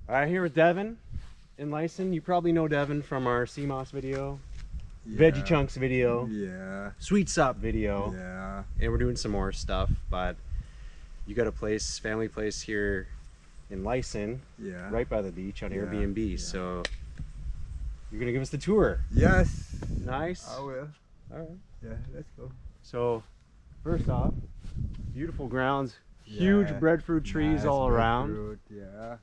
Alright, here with Devon in Lysson. You probably know Devon from our sea moss video, veggie chunks video, sweet sop video, and we're doing some more stuff. But you got a place, family place here in Lysson, right by the beach on Airbnb. So you're gonna give us the tour. Yes. Nice. I will. All right. Yeah, let's go. So first off, beautiful grounds, huge breadfruit trees all around. Fruit, yeah.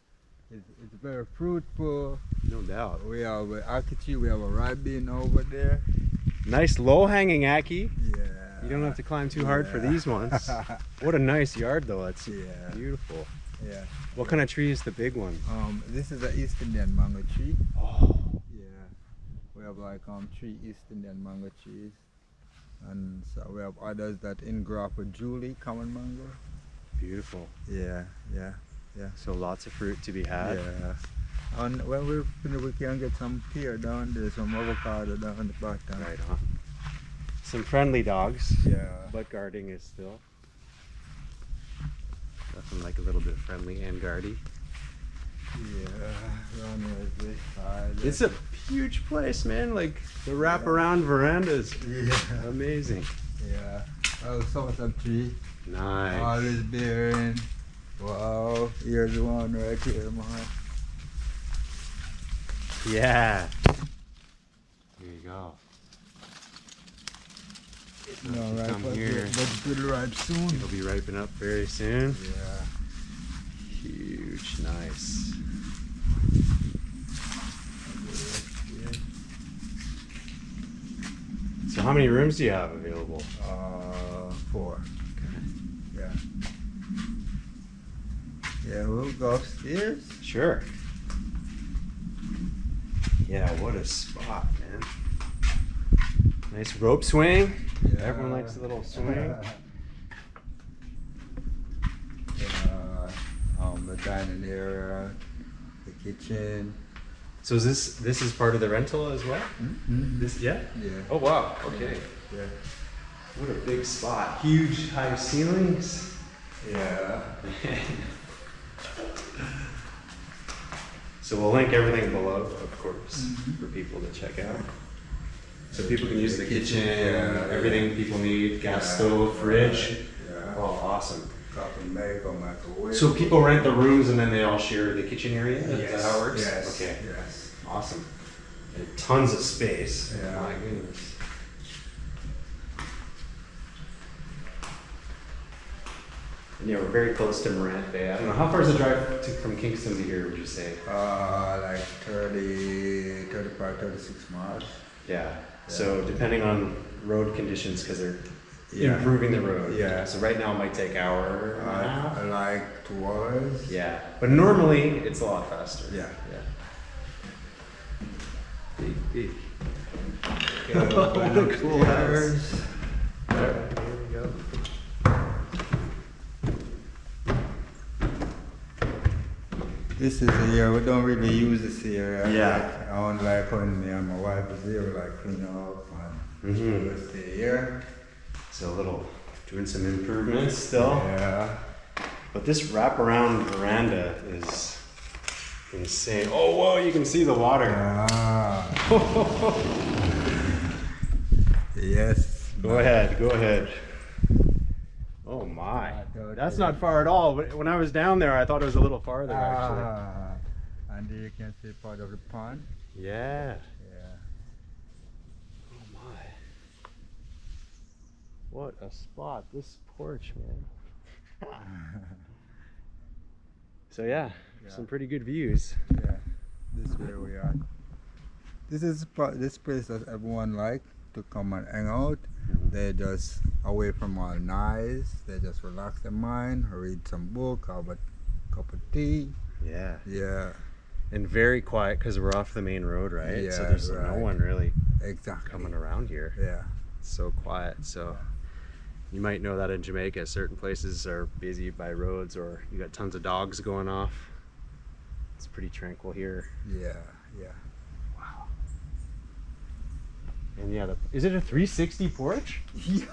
It's very fruitful. No doubt. We have an ackee, we have a ripening over there. Nice low-hanging ackee. Yeah. You don't have to climb too hard for these ones. What a nice yard though. It's beautiful. Yeah. What kind of tree is the big one? This is an East Indian mango tree. Oh. Yeah. We have like 3 East Indian mango trees. And so we have others that engraft with Julie, common mango. Beautiful. Yeah. So lots of fruit to be had. Yeah. And when we finish, we can get some pear down there, some avocado down the bottom. Right on. Some friendly dogs. Yeah. But guarding is still. Nothing like a little bit friendly and guardy. Yeah. Around here is this side. It's a huge place, man. Like the wraparound verandas. Yeah. Amazing. Yeah. Oh, some tree. Nice. Always bearing. Wow. Here's one right here, man. Yeah. Here you go. No, right, come here. But it will ripe soon. It'll be ripening up very soon. Yeah. Huge, nice. So how many rooms do you have available? 4. Yeah. Yeah, we'll go upstairs. Sure. Yeah, what a spot, man. Nice rope swing. Yeah. Everyone likes a little swing. The dining area, the kitchen. So is this is part of the rental as well? Mm-hmm. This Yeah. Oh wow, okay. Yeah. What a big spot. Huge high ceilings. Yeah. So we'll link everything below, of course, for people to check out. So people can use the kitchen, everything people need, gas stove, fridge. Yeah. Oh, awesome. Coffee maker, microwave. So people rent the rooms and then they all share the kitchen area? Is Yes. that how it works? Yes. Okay. Yes. Awesome. And tons of space. Yeah. My goodness. And yeah, we're very close to Morant Bay. I don't know, how far is the drive from Kingston to here, would you say? Like 30, 35, 36 miles. Yeah. So depending on road conditions, because they're improving the road. Yeah. So right now it might take an hour and a half. Like 2 hours. Yeah. But normally it's a lot faster. Yeah. Big. Okay, what a cool house. Here we go. This is a year we don't really use this area. Yeah. I only like when me and my wife is here, we like clean up and we stay here. So a little, doing some improvements still. Yeah. But this wraparound veranda is insane. Oh, whoa, you can see the water. Yes. Go ahead. Oh my. That's not far at all. When I was down there, I thought it was a little farther actually. And you can see part of the pond. Yeah. Yeah. Oh my. What a spot. This porch, man. So yeah, some pretty good views. Yeah. This is where we are. This place that everyone like to come and hang out. They just away from all noise. They just relax their mind, read some book, have a cup of tea. Yeah. Yeah. And very quiet because we're off the main road, right? Yeah, so there's no one really coming around here. Yeah. It's so quiet. So you might know that in Jamaica, certain places are busy by roads or you got tons of dogs going off. It's pretty tranquil here. Yeah. Wow. And yeah, is it a 360 porch? Yeah.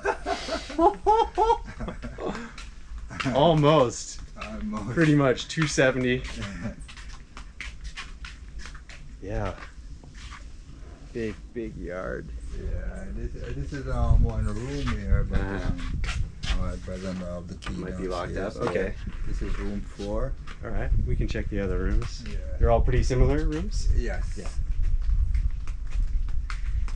Almost. Almost. Pretty much 270. Yeah. Big yard. Yeah, this is one room here, but I don't have the key. Might be locked up. So Okay. This is room 4. All right. We can check the other rooms. Yeah. They're all pretty similar rooms. Yes. Yeah.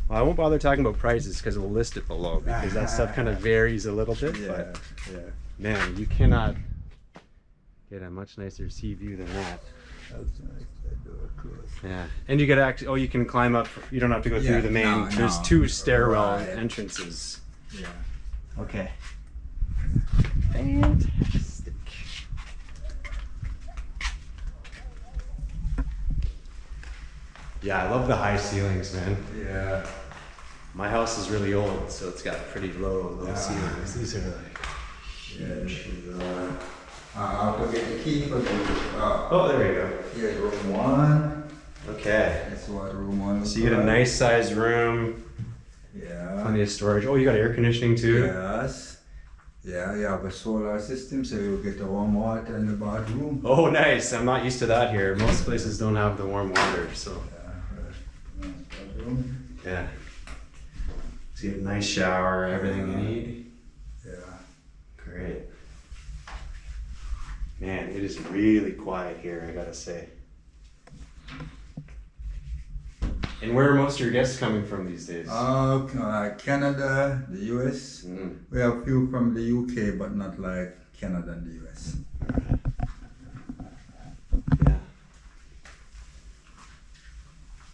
Well, I won't bother talking about prices because we'll list it below because that stuff kind of varies a little bit. Yeah. But Yeah. man, you cannot get a much nicer sea view than that. That's nice. That door closed. Yeah, and you get actually. Oh, you can climb up. You don't have to go through the main. no, There's no. 2 stairwell Right. entrances. Yeah. Okay. Fantastic. Yeah, I love the high ceilings, man. Yeah. My house is really old, so it's got pretty low Yeah. ceilings. These are like. Yeah. This is, I'll go get the key for the. Oh, there we go. Here's room 1. Okay. That's what room 1 So you get a nice sized room, Yeah. plenty of storage. Oh, you got air conditioning too. Yes. Yeah, you have a solar system, so you'll get the warm water in the bathroom. Oh, nice. I'm not used to that here. Most places don't have the warm water, so. Yeah. Nice bathroom. Yeah. So you have a nice shower, everything you need. Yeah. Great. Man, it is really quiet here, I gotta say. And where are most of your guests coming from these days? Canada, the US. Mm. We have a few from the UK, but not like Canada and the US. Yeah.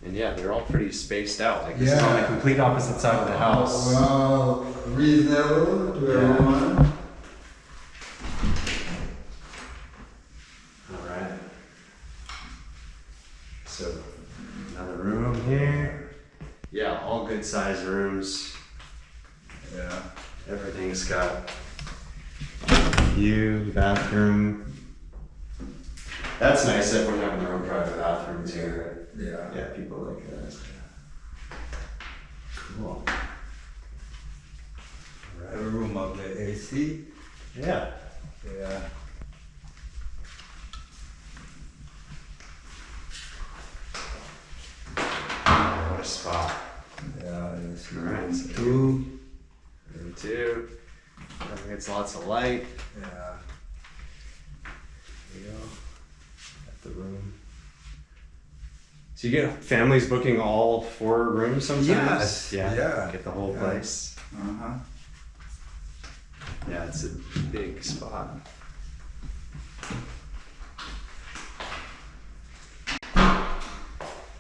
And yeah, they're all pretty spaced out. Like this is on the complete opposite side of the house. Well, reasonable to Yeah. everyone. All right. So another room here. Yeah, all good sized rooms. Yeah. Everything's got view, bathroom. That's nice. Everyone having their own private bathroom too. Yeah. Yeah, people like that. Cool. A room of the AC. Yeah. Yeah. Oh, what a spot. Yeah, it's Alright, so 2. room 2. It's lots of light. Yeah. There you go. At the room. So you get families booking all 4 rooms sometimes? Yes, yeah. Get the whole Yeah. place. Uh-huh. Yeah, it's a big spot.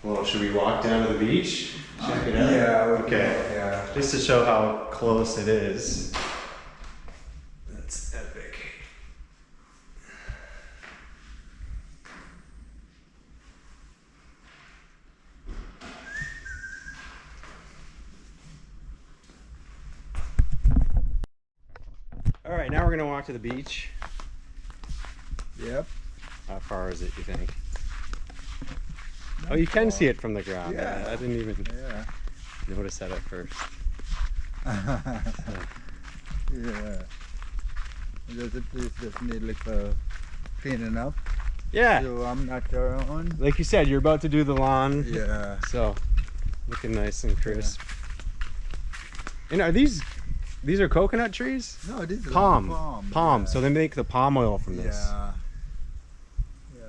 Well, should we walk down to the beach? Check it out? Yeah. Okay. Yeah. Just to show how close it is. That's epic. All right, now we're gonna walk to the beach. Yep. How far is it, you think? Oh, you can see it from the ground. Yeah. I didn't even Yeah. notice that at first. Yeah. There's a place that need like a cleaning up. Yeah, So I'm not around. like you said, you're about to do the lawn. Yeah. So, looking nice and crisp. And are these are coconut trees? No, this is Palm. Yeah. So they make the palm oil from this. Yeah. Yeah.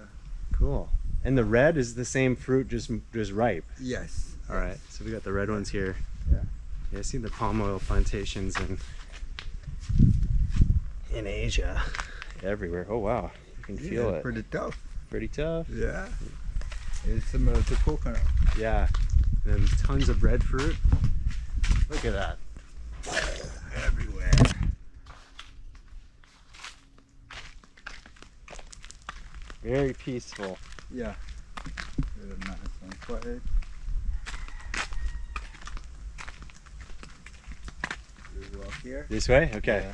Cool. And the red is the same fruit, just ripe. Yes. All right. So we got the red ones here. Yeah. Yeah, I see the palm oil plantations in Asia, everywhere. Oh wow, you can feel Yeah, it. pretty tough. Pretty tough. Yeah. It's similar to coconut. Yeah. And tons of breadfruit. Look at that. Everywhere. Very peaceful. Yeah. Very nice and quiet. We walk here. This way? Okay. Yeah.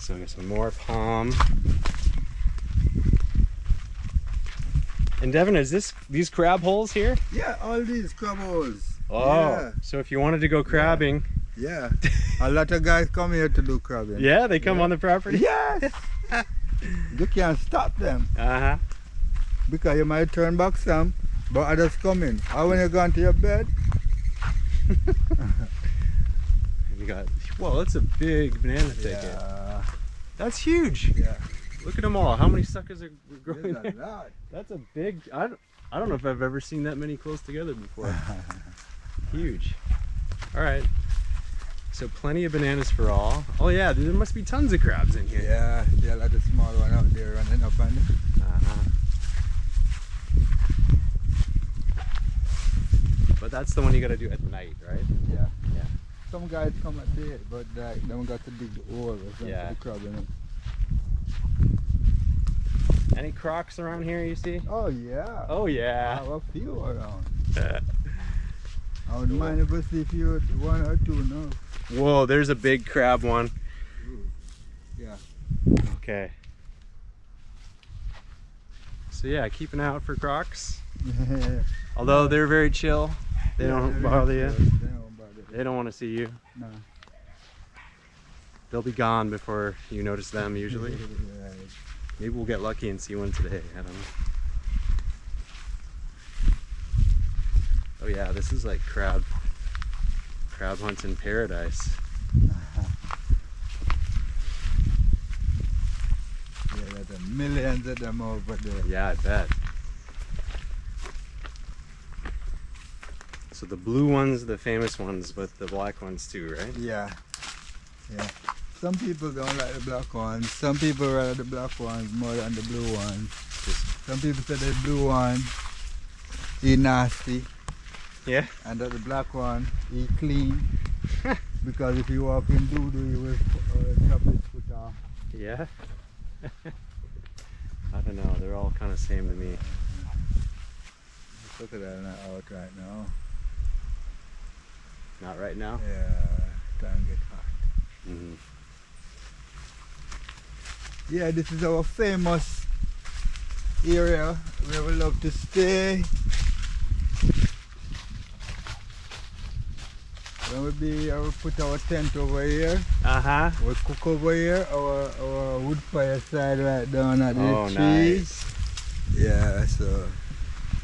So we got some more palm. And Devin, is these crab holes here? Yeah, all these crab holes. Oh, Yeah. so if you wanted to go crabbing, Yeah. A lot of guys come here to do crabbing. yeah, they come Yeah. on the property. Yes. You can't stop them. Uh-huh. because you might turn back some, but others come in. Or when you go into your bed. You got, whoa, that's a big banana thicket. Yeah. That's huge. Yeah. Look at them all. How many suckers are growing There's a there? lot. That's a big, I don't know if I've ever seen that many close together before. Huge. All right. So plenty of bananas for all. Oh yeah, there must be tons of crabs in here. Yeah, there are a lot of small one out there running up on it. But that's the one you got to do at night, right? Yeah. Yeah. Some guys come at day, but they don't got to dig the hole or something Yeah. for the crab in it. Any crocs around here you see? Oh yeah. Oh I yeah. have a few around. I wouldn't mind if I see if you had one or two now. Whoa, there's a big crab one. Yeah. Okay. So yeah, keep an eye out for crocs. Although they're very chill. They don't bother you. They don't bother you. They don't want to see you. No. They'll be gone before you notice them usually. Right. Maybe we'll get lucky and see one today. I don't know. Oh yeah, this is like crab hunts in paradise. Yeah, there's millions of them over there. Yeah, I bet. So the blue ones, the famous ones, but the black ones too, right? Yeah. Yeah. Some people don't like the black ones. Some people rather the black ones more than the blue ones. Some people say the blue one is nasty. Yeah. And that the black one is clean. Because if you walk in doo-doo, you will chop his foot off. Yeah. I don't know. They're all kind of same to me. Look at that out right now. Not right now. Yeah, trying to get hot. Mm-hmm. Yeah, this is our famous area where we love to stay. When we put our tent over here. Uh-huh. We cook over here, our wood fire side right down at the Oh, tree. nice. Yeah, so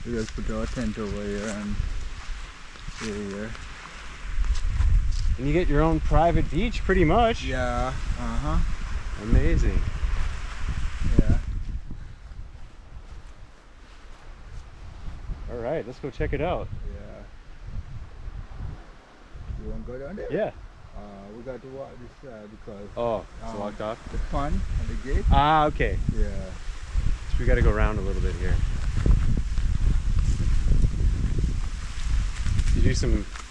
we just put our tent over here and stay here. And you get your own private beach pretty much. Yeah, uh-huh. Amazing. Yeah. All right, let's go check it out. Yeah. You want to go down there? Yeah. We got to walk this side because Oh, it's locked off. the pond and the gate. Ah, okay. Yeah. So we got to go around a little bit here.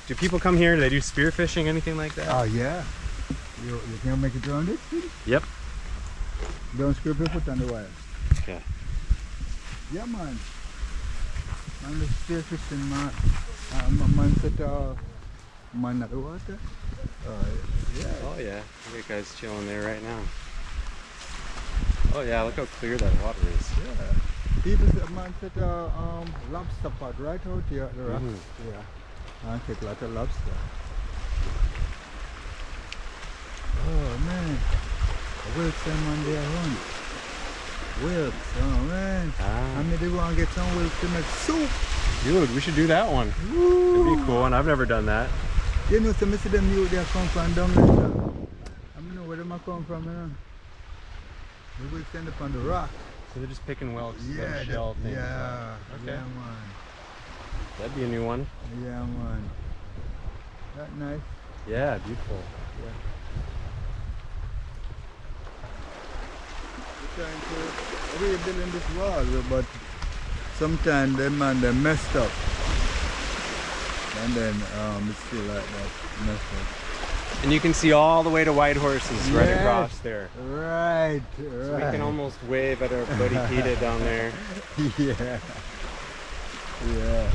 Do people come here? Do they do spearfishing, anything like that? Oh yeah. You can make it around it? Yep. Don't scrape your foot on the wire. Okay. Yeah man. Man the spearfishing man. Man set man at the water. Yeah. Oh yeah. Look at guys chilling there right now. Oh yeah, look how clear that water is. Yeah. People say man set lobster pot right out here at the rock. Yeah. And take a lot of lobster. Oh man. Wilkes man there hunt. Wilkes, oh man. I mean they want to get some wilkes to make soup. Dude, we should do that one. Woo. It'd be cool, and I've never done that. You know, some of them youth they come from down there. I don't know where they come from, you know. They will stand up on the rock. So they're just picking whelks, Yeah, shell things. yeah, Okay. yeah, man. That'd be a new one. Yeah, man. That nice. Yeah, beautiful. Yeah. We're trying to rebuild this wall, but sometimes they messed up. And then it's still like that, messed up. And you can see all the way to White Horses right Yes. across there. Right, So right. we can almost wave at our buddy Peter down there. Yeah. Yeah.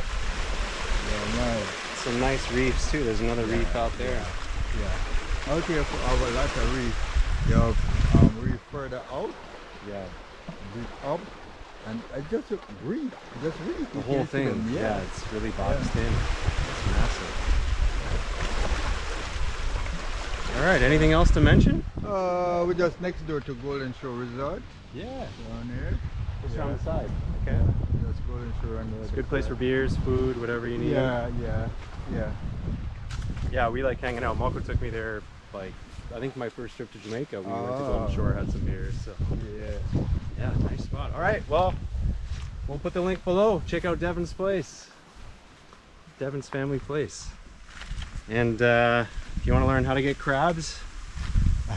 Yeah, man. Some nice reefs too. There's another reef out there. Yeah. Out here for our lot of reef. You have reef further out, Yeah. reef up, and just reef. Just reef. The You whole can't see thing. them. Yeah, it's really boxed in. It's massive. All right. Anything else to mention? We're just next door to Golden Shore Resort. Yeah. Down here. Just on the side. Okay. It's a good place for beers, food, whatever you need. Yeah. Yeah, we like hanging out. Moko took me there, like, I think my first trip to Jamaica, we went to Golden Shore, had some beers. So yeah, nice spot. All right, well, we'll put the link below. Check out Devon's place, Devon's family place. And if you want to learn how to get crabs,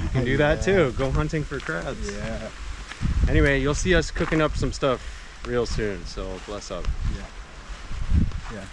you can do that too. Go hunting for crabs. Yeah. Anyway, you'll see us cooking up some stuff real soon, so bless up. Yeah.